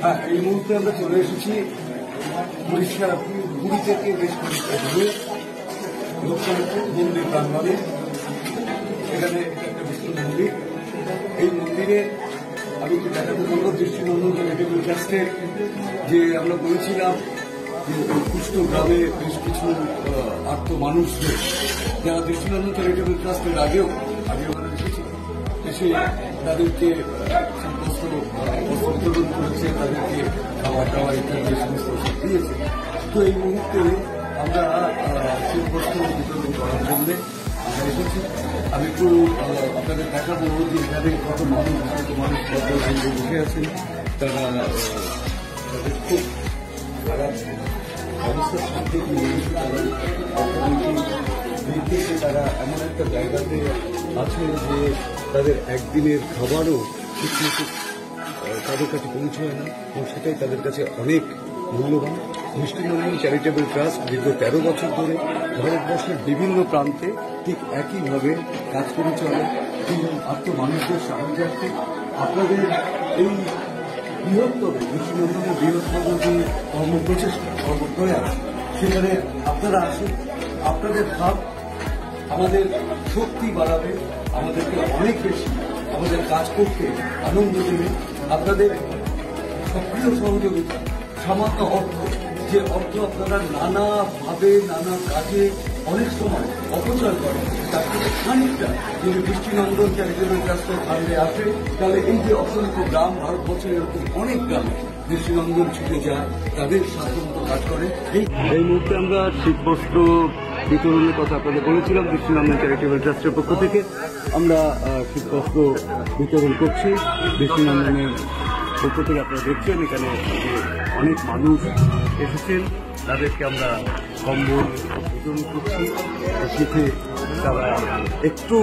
হ্যাঁ, এই মুহূর্তে আমরা চলে এসেছি উড়িষ্যা পুরী থেকে বেশ খানিকটা দূরে লোকনাথ মন্দির প্রাঙ্গণে। এখানে একটা বিষ্ণু মন্দির। এই মন্দিরে আমি একটু দেখাতে বলবো দৃষ্টিনন্দন চ্যারিটেবল ট্রাস্টের যে আমরা বলেছিলাম যে কুষ্ঠ গ্রামে বেশ কিছু আর্ত মানুষদের যারা দৃষ্টিনন্দন চ্যারিটেবল ট্রাস্টের আগেও এসে তাদেরকে বস্ত্র বিতরণ করেছে, তাদেরকে খাওয়া দাওয়া ইত্যাদি সমস্ত দিয়েছে। তো এই মুহূর্তে আমরা শীত বস্ত্র বিতরণ করার জন্য আমরা এসেছি। আমি একটু আপনাদের দেখাবো যে এখানে কত মানুষ বসে আছেন। তারা তাদের খুব খারাপ অবস্থার সাথে নির্দেশে তারা এমন একটা জায়গাতে আছে যে তাদের একদিনের খাবারও ঠিকমতো তাদের কাছে পৌঁছয় না, এবং সেটাই তাদের কাছে অনেক মূল্যবান। দৃষ্টিনন্দন চ্যারিটেবল ট্রাস্ট দীর্ঘ 13 বছর ধরে ভারতবর্ষের বিভিন্ন প্রান্তে ঠিক একইভাবে কাজ করে চলে এবং আত্ম মানুষদের সাহায্যার্থে আপনাদের এই বৃহত্তর দৃষ্টিনন্দনের বৃহত্তর যে কর্মপ্রচেষ্টা কর্মপ্রয়াস, সেখানে আপনারা আসুন। আপনাদের ভাব আমাদের শক্তি বাড়াবে, আমাদেরকে অনেক বেশি আমাদের কাজ করতে আনন্দ দেবে। আপনাদের সক্রিয় সহযোগিতা, সামান্য অর্থ, যে অর্থ আপনারা নানাভাবে নানা কাজে অনেক সময় অপচয় করেন, তার থেকে খানিকটা যদি দৃষ্টিনন্দন চ্যারিটেবল ট্রাস্টের ফান্ডে আসে, তাহলে এই যে অসংখ্য গ্রাম, ভারতবর্ষের এরকম অনেক গ্রামে দৃষ্টিনন্দন ছুটে যায়, তাদের সাধ্যমতো কাজ করে। এই মুহূর্তে আমরা শীতবস্ত্র বিতরণের কথা আপনাদের বলেছিলাম। দৃষ্টিনন্দন চ্যারিটেবল ট্রাস্টের পক্ষ থেকে আমরা শীতবস্ত্র বিতরণ করছি। দৃষ্টিনন্দনের পক্ষ থেকে আপনারা দেখছেন এখানে অনেক মানুষ এসেছেন, তাদেরকে আমরা কম্বল বিতরণ করছি। শীতে তারা একটু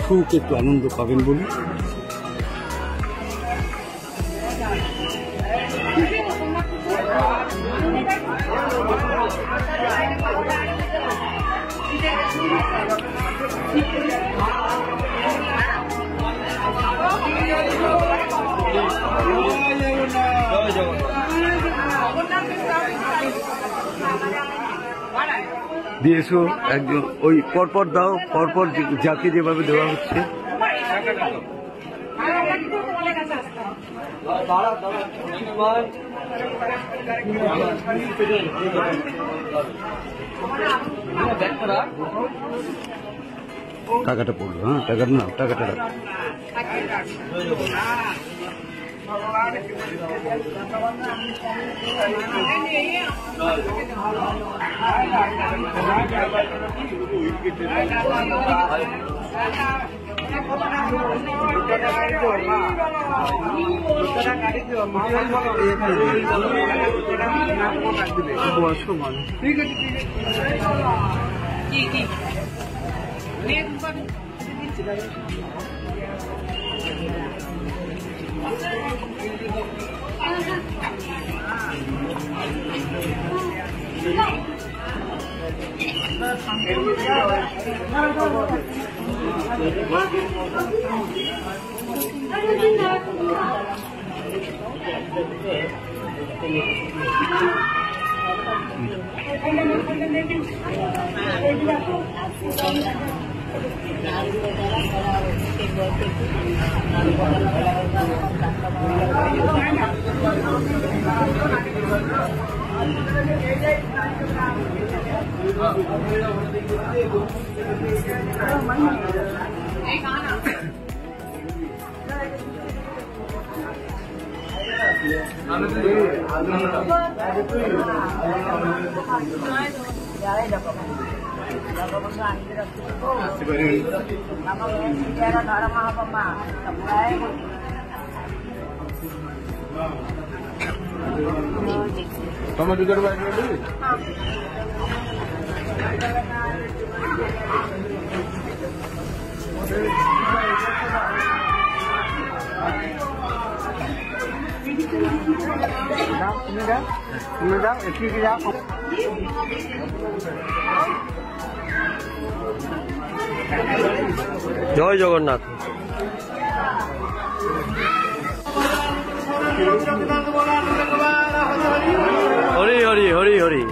সুখ, একটু আনন্দ পাবেন বলে। দিয়ে এসো একজন, ওই পরপর দাও, পরপর যাকে যেভাবে দেওয়া হচ্ছে। টাকাটা পড়লো, হ্যাঁ টাকাটা না, টাকাটা রাখ। ঠিক আছে tomato juga banyak dulu. জয় জগন্নাথ। হরি হরি হরি হরি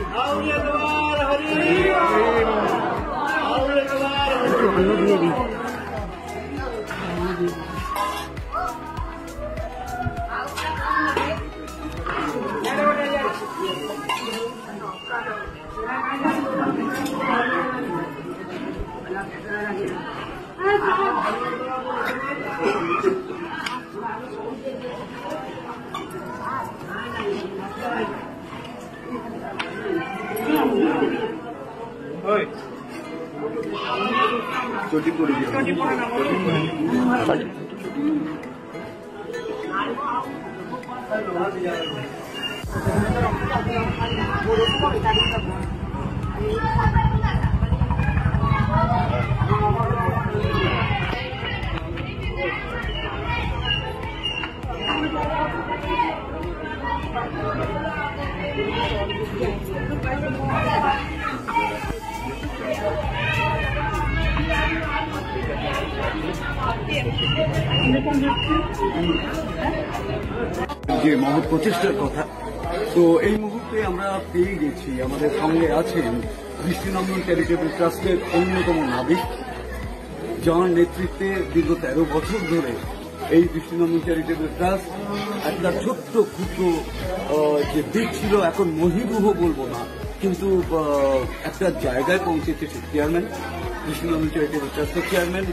যে মহৎ প্রচেষ্টার কথা, তো এই মুহূর্তে আমরা পেয়ে গেছি, আমাদের সঙ্গে আছেন দৃষ্টিনন্দন চ্যারিটেবল ট্রাস্টের অন্যতম নাবিক, যার নেতৃত্বে দীর্ঘ 13 বছর ধরে এই দৃষ্টিনন্দন চ্যারিটেবল ট্রাস্ট একটা ছোট্ট ক্ষুদ্র যে দিক ছিল, এখন মহিরুহ বলবো না, কিন্তু একটা জায়গায় পৌঁছেছে। চেয়ারম্যান দৃষ্টিনন্দন চ্যারিটেবল ট্রাস্টের চেয়ারম্যান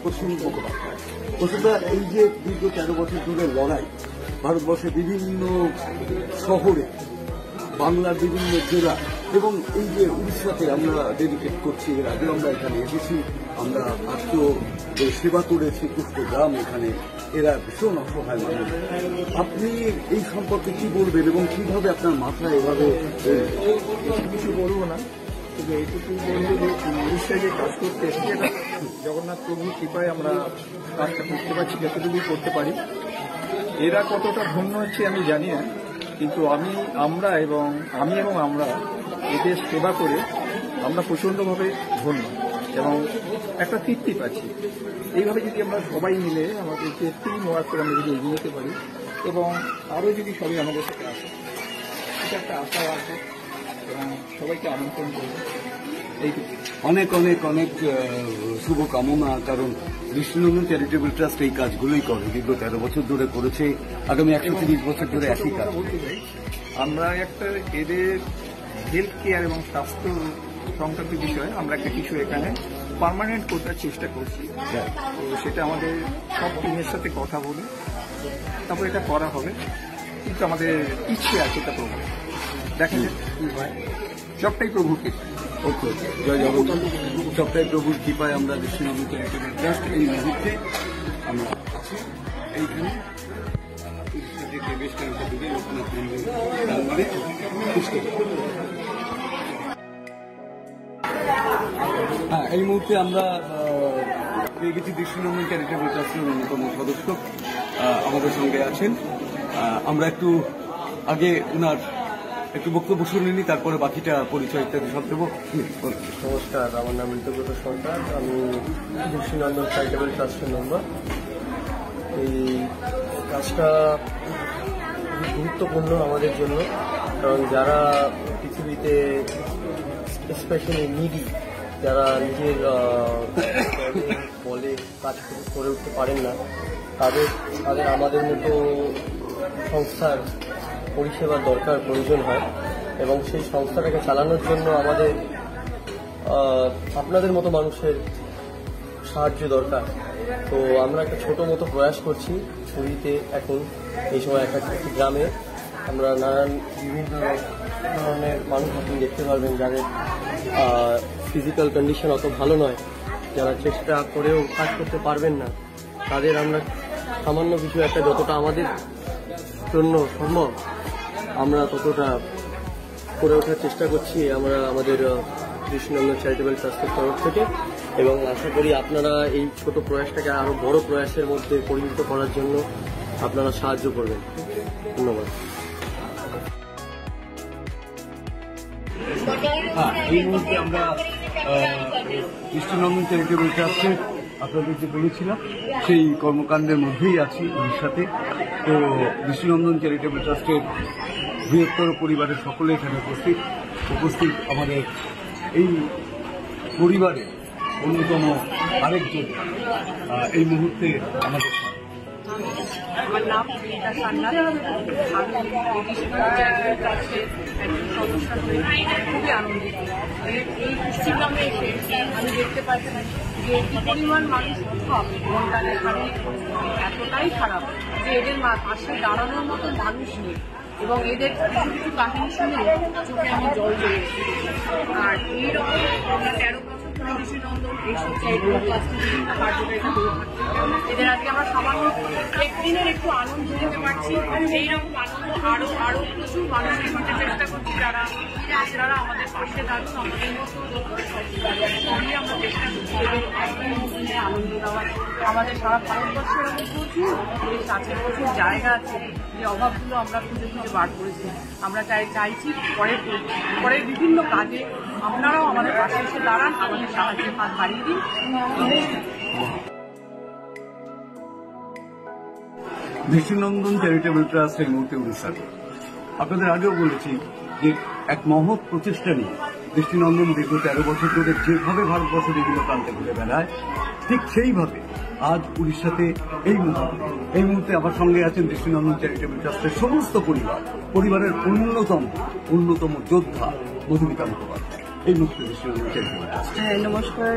প্রসূন মুখোপাধ্যায়। প্রসূনদা, এই যে দীর্ঘ 13 বছর ধরে লড়াই, ভারতবর্ষের বিভিন্ন শহরে, বাংলার বিভিন্ন জেলা এবং এই যে উড়িষ্যাতে আমরা ডেডিকেট করছি, এর আগে আমরা এখানে এসেছি, আমরা আজকেও সেবা করেছি কুষ্ঠগ্রাম, এখানে এরা ভীষণ অসহায় মানুষ। আপনি এই সম্পর্কে কি বলবেন এবং কিভাবে আপনার মাথায় এভাবে? কিছু বলবো না, তবে এইটুকু বলবো যে উড়িষ্যায় যে কাজ করতে এসেছে, জগন্নাথ প্রভুর কৃপায় আমরা কাজটা করতে পারছি, যতটুকু করতে পারি। এরা কতটা ধন্য হচ্ছে আমি জানি না, কিন্তু আমরা এদের সেবা করে আমরা প্রচণ্ডভাবে ধন্য এবং একটা তৃপ্তি পাচ্ছি। এইভাবে যদি আমরা সবাই মিলে আমাদের যে টিম ওয়ার্ক করে আমরা যদি এগিয়ে যেতে পারি এবং আরও যদি সবাই আমাদের সাথে আসে, এটা একটা আশা আছে এবং সবাইকে আমন্ত্রণ করবো। এইটুকু। অনেক অনেক অনেক শুভকামনা, কারণ দৃষ্টিনন্দন চ্যারিটেবল ট্রাস্ট এই কাজগুলোই করে, দীর্ঘ 13 বছর ধরে করেছে, আগামী 130 বছর ধরে একই কাজ বলতে চাই। আমরা একটা এদের হেলথ কেয়ার এবং স্বাস্থ্য সংক্রান্ত বিষয়ে আমরা একটা কিছু এখানে পার্মানেন্ট করতে চেষ্টা করছি। তো সেটা আমাদের সব টিমের সাথে কথা বলে তারপর এটা করা হবে, কিন্তু আমাদের ইচ্ছে আছে এটা প্রভু দেখেন কি হয়, সবটাই প্রভুর কৃপা। ওকে, জয় জগন্নাথ। সবটাই প্রভুর কৃপায় আমরা দৃষ্টিনন্দন চ্যারিটেবল ট্রাস্ট এই মুহূর্তে আমরা আছি এইখানে বেশ কয়েকটা দিকে লোকনাথ মন্দির প্রাঙ্গণে হ্যাঁ, এই মুহূর্তে আমরা পেয়ে গেছি দৃষ্টিনন্দন চ্যারিটেবল ট্রাস্টের অন্যতম সদস্য আমাদের সঙ্গে আছেন। আমরা একটু আগে ওনার একটু বক্তব্য শুনে নিই, তারপরে বাকিটা পরিচয় ইত্যাদি সব দেবো। নমস্কার, আমার নাম ঋতুব্রত সরকার, আমি দৃষ্টিনন্দন চ্যারিটেবল ট্রাস্টের মেম্বার। এই কাজটা গুরুত্বপূর্ণ আমাদের জন্য, কারণ যারা পৃথিবীতে স্পেশালি নিডি, যারা নিজের বলে কাজ করে উঠতে পারেন না, তাদের আমাদের মতো সংস্থার পরিষেবার দরকার, প্রয়োজন হয়, এবং সেই সংস্থাটাকে চালানোর জন্য আমাদের আপনাদের মতো মানুষের সাহায্য দরকার। তো আমরা একটা ছোট মতো প্রয়াস করছি পুরীতে। এখন এই সময় একটা গ্রামে আমরা বিভিন্ন ধরনের মানুষ আপনি দেখতে পারবেন, যাদের ফিজিক্যাল কন্ডিশন অত ভালো নয়, যারা চেষ্টা করেও কাজ করতে পারবেন না, তাদের আমরা সামান্য কিছু একটা, যতটা আমাদের জন্য সম্ভব আমরা ততটা করে ওঠার চেষ্টা করছি আমরা আমাদের দৃষ্টিনন্দন চ্যারিটেবল ট্রাস্টের তরফ থেকে, এবং আশা করি আপনারা এই ছোট প্রয়াসটাকে আরো বড় প্রয়াসের মধ্যে পরিণত করার জন্য আপনারা সাহায্য করবেন। ধন্যবাদ। এই মুহূর্তে আমরা দৃষ্টিনন্দন চ্যারিটেবল ট্রাস্টের আপনাদের যে বলেছিলাম সেই কর্মকাণ্ডের মধ্যেই আছি উড়িষ্যাতে। তো দৃষ্টিনন্দন চ্যারিটেবল ট্রাস্টের বৃহত্তর পরিবারের সকলে এখানে উপস্থিত আমাদের এই পরিবারের অন্যতম আরেকজন এই মুহূর্তে আমাদের আমার নাম রিতা সান্নাল। আমি দৃষ্টিনন্দন ট্রাস্টের একজন সদস্য হয়ে খুবই আনন্দিত। এই দৃষ্টিগ্রামে এসে আমি দেখতে পাচ্ছি যে কি পরিমাণ মানুষ সব এবং তাদের শারীরিক পরিস্থিতি এতটাই খারাপ যে এদের পাশে দাঁড়ানোর মতো মানুষ নেই, এবং এদের কিছু কিছু কাহিনী শুনে চোখে আমার জল চলে এসেছে। আর এইরকম আমরা 13 বছর ধরে দৃষ্টিনন্দন এইসব চ্যারিটেবল ট্রাস্টের বিভিন্ন কার্যকারিতা করে থাকি। এদের আজকে আমরা সামান্য একদিনের একটু আনন্দ দিতে পারছি। এইরকম আনন্দ আরো প্রচুর মানুষের করতে চেষ্টা করছি, যারা আমাদের পাশে থাকুন, আমাদের মতো সবই আমরা চেষ্টা করছি এদের একদিন মধ্যে আনন্দ দেওয়ার। আমাদের সারা ভারতবর্ষের মধ্যে প্রচুর কাছে প্রচুর জায়গা আছে যে অভাবগুলো আমরা খুঁজে খুঁজে বার করেছি। আমরা চাইছি পরের বিভিন্ন কাজে আপনারাও আমাদের পাশে এসে দাঁড়ান, আমাদের সাহায্যের হাত বাড়িয়ে দিন। দৃষ্টিনন্দন চ্যারিটেবল ট্রাস্ট এই মুহূর্তে উড়িষ্যাতে। আপনাদের আগেও বলেছি যে এক মহৎ প্রচেষ্টা নিয়ে দৃষ্টিনন্দন দীর্ঘ 13 বছর ধরে যেভাবে ভারতবর্ষের বিভিন্ন প্রান্তে ঘুরে বেড়ায়, ঠিক সেইভাবে আজ উড়িষ্যাতে এই মুহূর্তে আমার সঙ্গে আছেন দৃষ্টিনন্দন চ্যারিটেবল ট্রাস্টের সমস্ত পরিবারের অন্যতম যোদ্ধা মধুমিতা মুখোপাধ্যায়। এই মুহূর্তে দৃষ্টিনন্দন চ্যারিটেবল ট্রাস্ট। নমস্কার।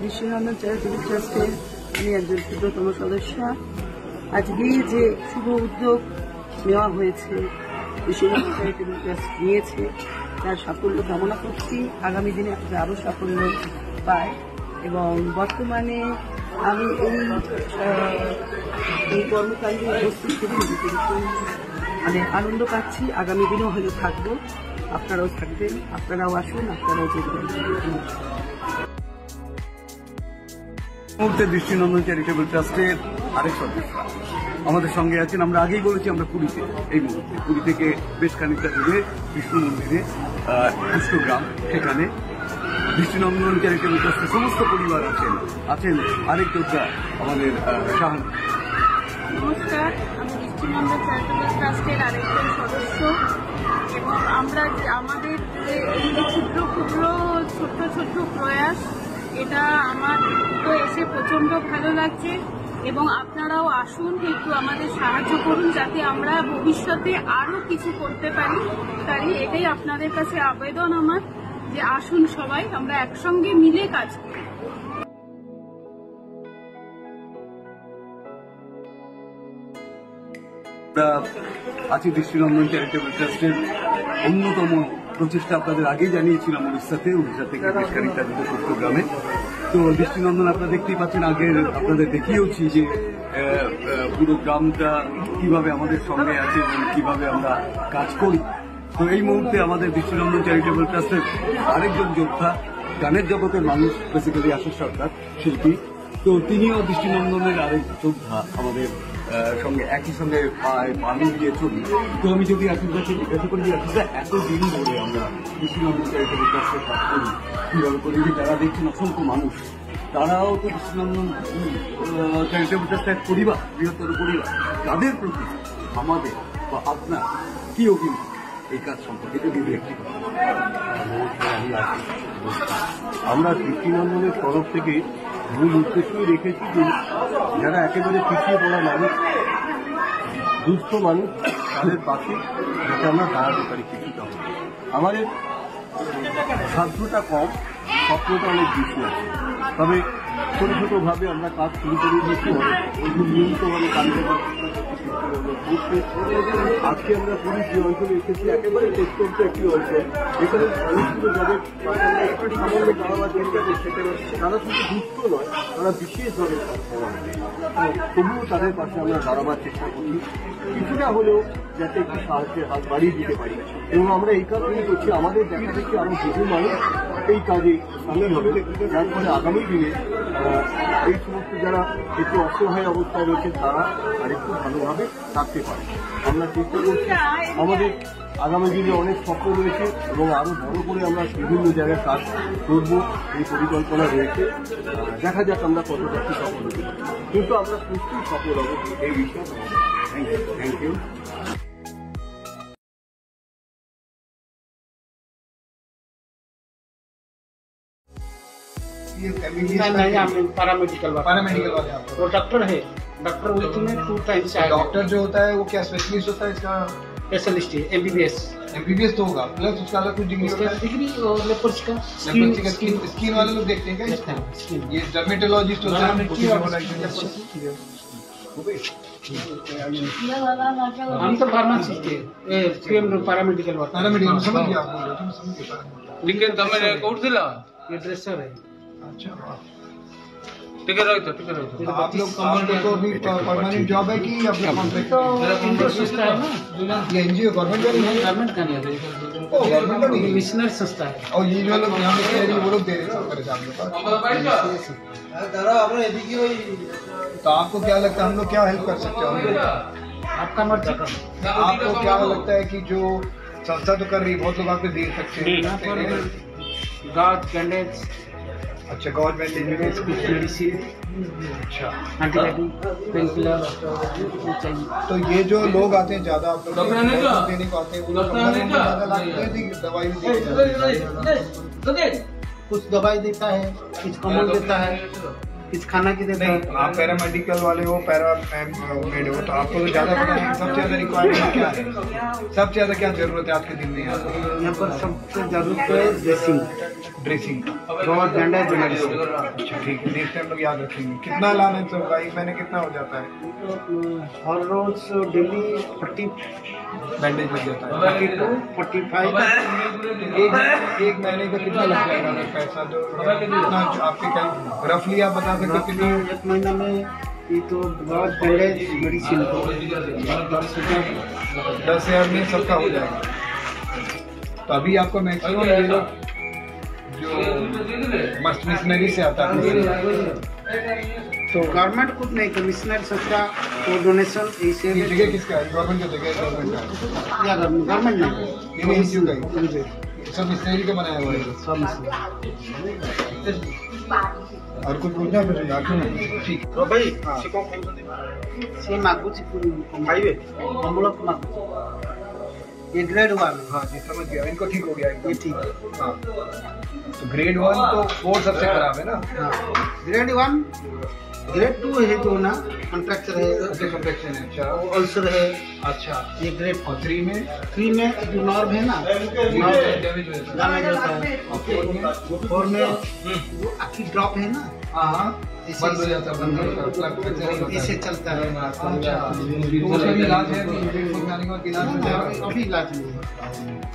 দৃষ্টিনন্দন চ্যারিটেবল ট্রাস্টের আমি একজন ক্ষুদ্রতম সদস্য। আজকে যে শুভ উদ্যোগ নেওয়া হয়েছে, দৃষ্টিনন্দন চ্যারিটেবল ট্রাস্ট নিয়েছে, তার সাফল্য কামনা করছি। আগামী দিনে আরও সাফল্য পায়, এবং বর্তমানে আমি এই কর্মকাণ্ডে উপস্থিত থেকে মানে আনন্দ পাচ্ছি। আগামী দিনেও হয়তো থাকবো, আপনারাও থাকবেন, আপনারাও আসুন, আপনারাও দেখবেন। মুহূর্তে দৃষ্টিনন্দন চ্যারিটেবল ট্রাস্টের আরেক সদস্য আমাদের সঙ্গে আছেন। আমরা আগেই বলেছি আমরা পুরীতে, এই মুহূর্তে পুরী থেকে বেশ খানিকটা দূরে বিষ্ণু মন্দিরে পুষ্করগ্রাম, সেখানে দৃষ্টিনন্দন চ্যারিটেবল ট্রাস্টের সমস্ত পরিবার আছেন আরেক যোদ্ধা আমাদের শাহান। নমস্কার, আমি দৃষ্টিনন্দন চ্যারিটেবল ট্রাস্টের আরেকজন সদস্য, এবং আমরা আমাদের যে এই যে ক্ষুদ্র ছোট্ট প্রয়াস, এটা আমার তো এসে প্রচণ্ড ভালো লাগছে, এবং আপনারাও আসুন, একটু আমাদের সাহায্য করুন যাতে আমরা ভবিষ্যতে আরও কিছু করতে পারি। এটাই আপনাদের কাছে আবেদন আমার, যে আসুন সবাই আমরা একসঙ্গে মিলে কাজ করি। আমরা আছি দৃষ্টিনন্দন চ্যারিটেবল ট্রাস্টের অন্যতম প্রচেষ্টা আপনাদের আগেই জানিয়েছিলাম উড়িষ্যা থেকে বেশ খানিকটা দূরে পুষ্করগ্রামে। তো দৃষ্টিনন্দন আপনারা দেখতেই পাচ্ছেন, আগের আপনাদের দেখিয়েওছি যে পুরো গ্রামটা কিভাবে আমাদের সঙ্গে আছে এবং কিভাবে আমরা কাজ করি। তো এই মুহূর্তে আমাদের দৃষ্টিনন্দন চ্যারিটেবল ট্রাস্টের আরেকজন যোদ্ধা, গানের জগতের মানুষ, বেসিক্যালি আশিস সরকার শিল্পী, তো তিনিও দৃষ্টিনন্দনের আরেক যোদ্ধা আমাদের সঙ্গে একই সঙ্গে পানি দিয়ে চলি। তো আমি যদি আশিস কাছে জিজ্ঞাসা করি যে আশিসা, এতদিন ধরে আমরা দৃষ্টিনন্দন চ্যারিটেবল ট্রাস্টের কাজ করি, কীভাবে করি, যে যারা দেখছেন অসংখ্য মানুষ, তারাও তো দৃষ্টিনন্দন চ্যারিটেবল ট্রাস্টের এক পরিবার, বৃহত্তর পরিবার, তাদের প্রতি আমাদের বা আপনার কি অভিমত এই কাজ সম্পর্কে যদি একটি কথা। আমরা দৃষ্টিনন্দনের তরফ থেকে মূল উদ্দেশ্যই রেখেছি যে যারা একেবারে পিছিয়ে পড়া মানুষ, দুস্থ মানুষ, তাদের পাশে যাতে আমরা দাঁড়াতে পারি কিছুটা হবে। আমাদের সাধ্যটা কম, স্বপ্নটা অনেক বেশি আছে, তবে ছোট ছোটভাবে আমরা কাজ শুরু করে দিয়েছি, নিয়মিতভাবে কাজে আজকে আমরা পুরী যে অঞ্চলে এসেছি, একেবারে প্রত্যন্ত একটি অঞ্চল, এখানে অনেকগুলো যাদের সামান্য দাঁড়াবার চেষ্টা করছে, তারা শুধু দুস্থ নয়, তারা বিশেষভাবে তবুও তাদের পাশে আমরা দাঁড়াবার চেষ্টা করি, কিছুটা হলেও যাতে একটু সাহায্যের হাত বাড়িয়ে দিতে পারি। এবং আমরা এই কাজগুলি করছি, আমাদের দেখা দেখি আরো বহু মানুষ এই কাজে সামিল হবে, যার ফলে আগামী দিনে এই সমস্ত যারা একটু অসহায় অবস্থায় রয়েছে তারা আরেকটু ভালোভাবে থাকতে পারে। আমরা চেষ্টা করছি, আমাদের আগামী দিনে অনেক স্বপ্ন রয়েছে এবং আরো বড় করে আমরা বিভিন্ন জায়গায় কাজ করবো, এই পরিকল্পনা রয়েছে। দেখা যাক আমরা কতটা কি সফল হতে পারি, কিন্তু আমরা নিশ্চয়ই সফল হবো এই বিষয়ে। Thank you. नहीं, पैरामेडिकल वाले आप वो डॉक्टर है, डॉक्टर विथ में 2 टाइम्स डॉक्टर जो होता है वो क्या स्पेशलिस्ट होता है इसका? स्पेशलिस्ट है, एमबीबीएस एमबीबीएस तो होगा, प्लस उसका अलग कुछ डिग्री होता है? डिग्री और लेपर्स का स्किन वाले लोग देखते हैं क्या इसको? ये डर्मेटोलॉजिस्ट होता है, हम तो फार्मासिस्ट है, पैरामेडिकल वाला पैरामेडिकल समझ गया आप? टिकट तमें कोउथिला ये ड्रेसर है। अच्छा, टिकट रहितो आप लोग को भी परमानेंट जॉब है कि अपना कॉन्ट्रैक्ट? तो इंडो संस्था है ना, ये एनजीओ गवर्नमेंट वाली है? गवर्नमेंट का नहीं है, गवर्नमेंट का नहीं है। मिशनरी संस्था है। और ये जो लोग यहाँ पे कह रही है वो लोग दे रहे हैं परेशान लोग। तो आपको क्या लगता है हम लोग क्या हेल्प कर सकते हैं? आपका मर्जी। आपको क्या लगता है कि जो संस्था तो कर रही है, बहुत लोग आपको दे सकते यहाँ हैं? पर गार्ड कैंडेट्स, अच्छा, गवर्नमेंट इंजीनियर्स कुछ मेडिसिन, अच्छा, एंटीबायोटिक, पेन किलर चाहिए। तो ये जो लोग आते हैं ज्यादा आप लोग देने को आते हैं, वो लोग ज्यादा लाते हैं, दवाई भी देते हैं? कुछ दवाई देता है, कुछ कम्बल देता है, कुछ खाना की देता है। नहीं, आप पैरामेडिकल वाले हो, पैरामेड हो, तो आपको तो ज्यादा पता है सबसे ज्यादा रिक्वायरमेंट क्या है, सबसे ज्यादा क्या जरूरत है आपके दिन में? यहाँ पर सबसे जरूरत है ड्रेसिंग, गॉड बैंडेज मेडिसिन। अच्छा ठीक है, नेक्स्ट टाइम लोग याद रखेंगे। कितना लाना है तो भाई, महीने कितना हो जाता है? हर रोज डेली 40 बैंडेज लग जाता है? 42 45। एक महीने का कितना लग जाएगा अगर पैसा? जो कितना आपके क्या रफली आप बता सकते कितनी? एक महीना में ये तो गॉड बैंडेज मेडिसिन 10,000 में सबका हो जाएगा। तो अभी आपको मैक्सिमम ये लोग जो मस्ट मिशनरी से आता है, तो गवर्नमेंट कुछ नहीं, कमिश्नर संस्था को डोनेशन ऐसे ये जगह किसका है? गवर्नमेंट का जगह, गवर्नमेंट का? या गवर्नमेंट नहीं, ये एनजीओ का ही सब मिशनरी का बनाया हुआ है सब और कुछ पूछना फिर ठीक तो भाई से मागुची खाइबे हम लोग मागु ये ग्रेड 1। हाँ जी, समझ गया, इनको ठीक हो गया ये ठीक है। हाँ, तो ग्रेड 1 तो 4 सबसे खराब है ना? हाँ, ग्रेड 1 ग्रेड 2 है जो ना कॉन्ट्रैक्चर है, कॉन्ट्रैक्शन है। अच्छा, अल्सर है। अच्छा, ये ग्रेड 3 में 3 में जो नर्व है ना, डैमेज होता है। डैमेज होता है। 4 में वो आखिरी ड्रॉप है ना, हाँ, बंद हो जाता है, बंद हो जाता है, इसे चलता है। अच्छा, तो उसका भी इलाज है? इलाज हो जाएगा? अभी इलाज नहीं है,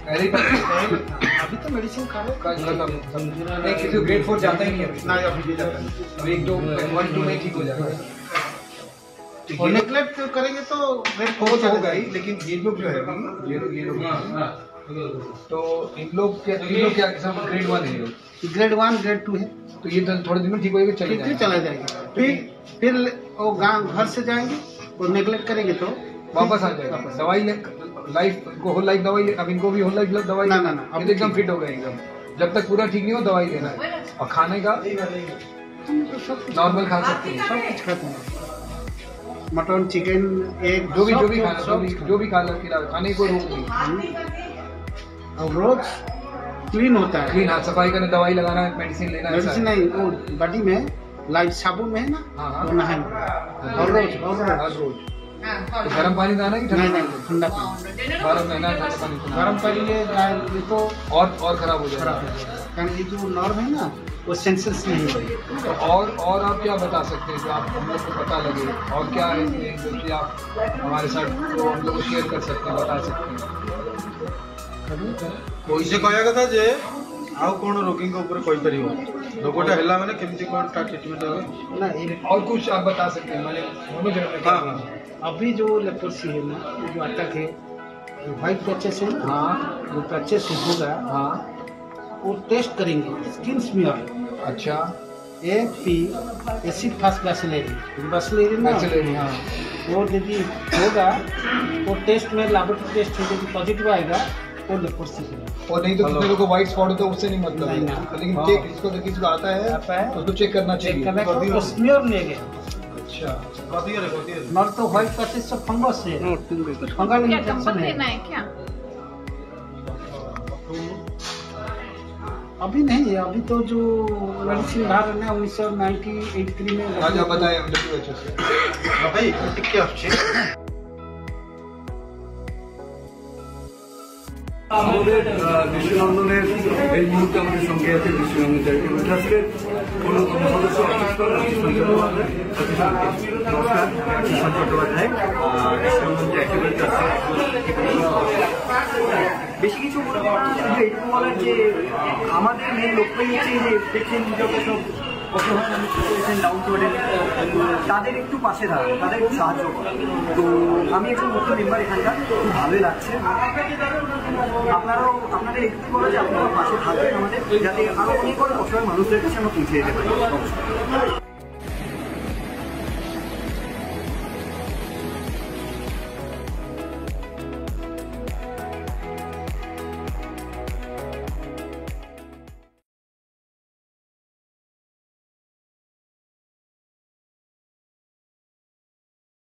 पहले ही अभी तो मेडिसिन खा रहे नहीं, किसी को ग्रेड 4 जाता ही नहीं है ना, अभी भी जाता है। अब 1 2 1 2 में ठीक हो जाता है। और नेग्लेक्ट करेंगे तो ग्रेड 4 वो तो होगा ही, लेकिन ये लोग जो है अभी, ये लोग तो इन लोग क्या सब ग्रेड 1 है? ग्रेड 1 ग्रेड 2 है, तो ये थोड़े दिन में ठीक होएगा, चले फिर चला जाएगा। फिर वो गांव घर से जाएंगे और नेग्लेक्ट करेंगे तो वापस आ जाएगा। दवाई लाइफ को होल लाइफ दवाई, अब इनको भी होल लाइफ दवाई ना, अब एकदम फिट हो गए एकदम। जब तक पूरा ठीक नहीं हो दवाई लेना है। और खाने का नॉर्मल खा सकते हैं, सब कुछ खाते हैं, मटन चिकन एग जो भी खाना, जो भी खाना खाने को रोक नहीं। और रोज क्लीन होता है, क्लीन हाथ सफाई करना, दवाई लगाना, मेडिसिन लेना, मेडिसिन नहीं, वो बॉडी में लाइफ साबुन में है ना, हाँ, वो नहाएंगे और रोज हर रोज। तो गर्म पानी नहाना कि नहीं ठंडा? नहीं ठंडा पानी, गर्म नहाना, ठंडा पानी से नहाना। गर्म पानी ये तो और खराब हो जाएगा। कारण ये जो नर्व है ना वो सेंसेस नहीं है। तो और आप क्या बता सकते हैं जो आप हम लोग को पता लगे, और क्या है इसमें जो कि आप हमारे साथ तो हम लोग को शेयर कर सकते हैं, बता सकते हैं? ପଇସା କହିବା କଥା ଯେ ଆଉ କଣ ରୋଗୀଙ୍କ ଉପରେ କହିପାରିବ, ରୋଗଟା ହେଲା ମାନେ କେମିତି କଣ ତା ଟ୍ରିଟमेंट হবে ना और कुछ आप बता सकते हैं? मैंने दोनों जगह में हाँ, कहा। अभी जो लेप्रोसी है ना, ये जो अटैक है, व्हाइट पैचेस है ना, हाँ वो पैचेस होगा हाँ वो टेस्ट करेंगे स्किन स्मियर। अच्छा AP एसिड फास्ट बैसिलरी ना हाँ वो यदि होगा वो टेस्ट में लैबोरेटरी टेस्ट यदि पॉजिटिव आएगा वो लेप्रोसी है। और नहीं तो किसी लोगों को व्हाइट स्पॉट होता है उससे नहीं मतलब नहीं, है। नहीं। लेकिन चेक इसको तो किसी को आता है उसको चेक करना चेक चाहिए। करने को स्मियर लेंगे, अच्छा नॉट तो व्हाइट पैचेस से फंगस है, फंगल इन्फेक्शन है। क्या अभी नहीं है, अभी तो जो मेडिसिन बाहर है 1993 में आज आप बताएं WHO से। ভাই টিকে আসছে আমাদের দৃষ্টিনন্দনের এই মুহূর্তে আমাদের সঙ্গে আছে দৃষ্টিনন্দন চ্যারিটেবল ট্রাস্টের অন্যতম সদস্য আশিস চট্টোপাধ্যায়। নমস্কার, আশিস চট্টোপাধ্যায় দৃষ্টিনন্দন চ্যারিটেবল ট্রাস্টের। বেশি কিছু বলবো না, শুধু এইটুকু বলার যে আমাদের মেন লক্ষ্যই হচ্ছে যে দেখছেন যত সব অসহায় মানুষ রয়েছেন ডাউন টু আর্থ, তাদের একটু পাশে দাঁড়ানো, তাদের একটু সাহায্য করা। তো আমি একটু মুখ্য মেম্বার এখানকার, খুব ভালোই লাগছে। আপনাদের একটু বলো যে আপনারা পাশে থাকবেন আমাদের, যাতে আরো অনেক অসহায় মানুষদের কাছে আমরা পৌঁছে যেতে পারি।